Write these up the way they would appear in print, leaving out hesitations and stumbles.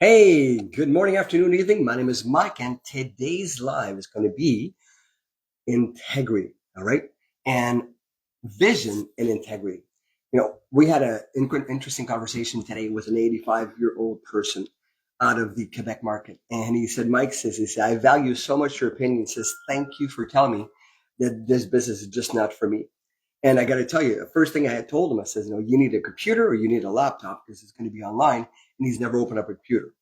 Hey, good morning, afternoon, evening. My name is Mike, and today's live is going to be integrity, all right? And vision and integrity. We had an interesting conversation today with an 85-year-old person out of the Quebec market. And he said, Mike says, I value so much your opinion. He says, thank you for telling me that this business is just not for me. And I got to tell you, the first thing I had told him, I says, you need a computer or you need a laptop because it's going to be online. And he's never opened up a computer.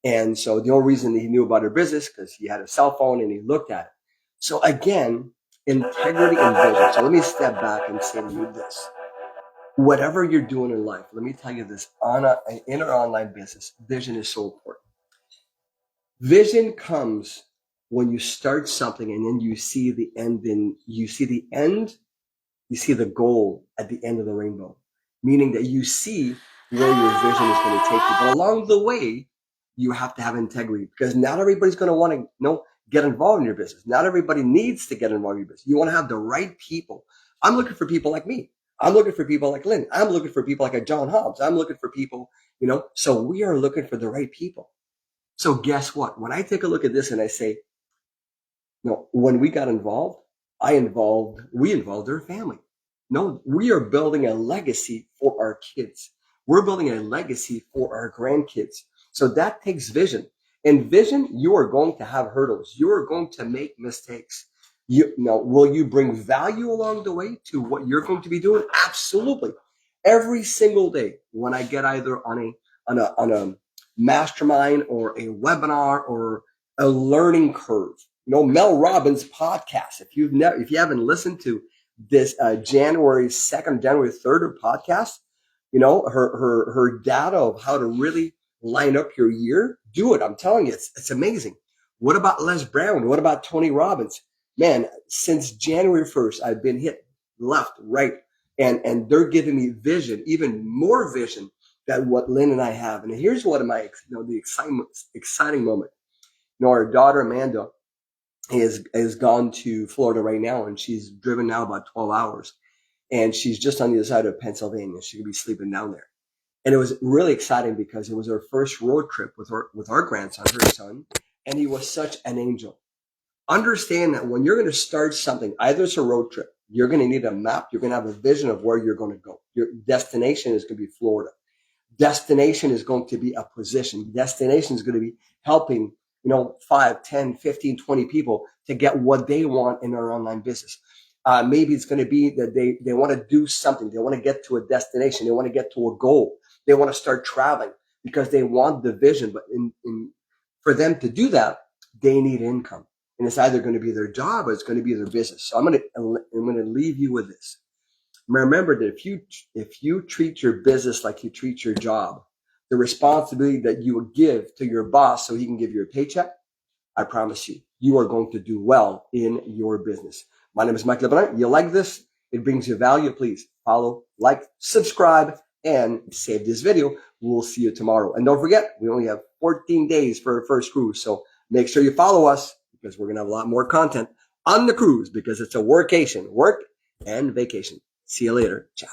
And so the only reason that he knew about our business because he had a cell phone and he looked at it. So again, integrity and vision. So let me step back and say to you this. Whatever you're doing in life, let me tell you this, in our online business, vision is so important. Vision comes when you start something and then you see the end, you see the goal at the end of the rainbow, meaning that you see where your vision is going to take you. But along the way, you have to have integrity because not everybody's going to want to get involved in your business. Not everybody needs to get involved in your business. You want to have the right people. I'm looking for people like me. I'm looking for people like Lynn. I'm looking for people like a John Hobbs. I'm looking for people, so we are looking for the right people. So guess what? When I take a look at this and I say, when we got involved, we involved their family. No, we are building a legacy for our kids. We're building a legacy for our grandkids. So that takes vision. In vision, you are going to have hurdles. You are going to make mistakes. Will you bring value along the way to what you're going to be doing? Absolutely. Every single day when I get either on a mastermind or a webinar or a learning curve, Mel Robbins' podcast. If you haven't listened to this January 2nd, January 3rd podcast, her data of how to really line up your year, do it. I'm telling you, it's amazing. What about Les Brown? What about Tony Robbins? Man, since January 1st, I've been hit left, right, and they're giving me vision, even more vision than what Lynn and I have. And here's what the exciting moment. Our daughter Amanda has gone to Florida right now, and she's driven now about 12 hours, and she's just on the other side of Pennsylvania. She could be sleeping down there. And it was really exciting because it was her first road trip with our grandson, her son, and he was such an angel. Understand that when you're going to start something, either it's a road trip, you're going to need a map, you're going to have a vision of where you're going to go. Your destination is going to be Florida. Destination is going to be a position. Destination is going to be helping, 5, 10, 15, 20 people to get what they want in their online business. Maybe it's going to be that they want to do something. They want to get to a destination. They want to get to a goal. They want to start traveling because they want the vision. But for them to do that, they need income. And it's either going to be their job or it's going to be their business. So I'm going to leave you with this. Remember that if you treat your business like you treat your job, the responsibility that you will give to your boss so he can give you a paycheck, I promise you are going to do well in your business. My name is Mike 𝗏𝗏𝗏𝗏. You like this? It brings you value. Please follow, like, subscribe, and save this video. We'll see you tomorrow. And don't forget, we only have 14 days for our first cruise. So make sure you follow us because we're going to have a lot more content on the cruise because it's a workation, work and vacation. See you later. Ciao.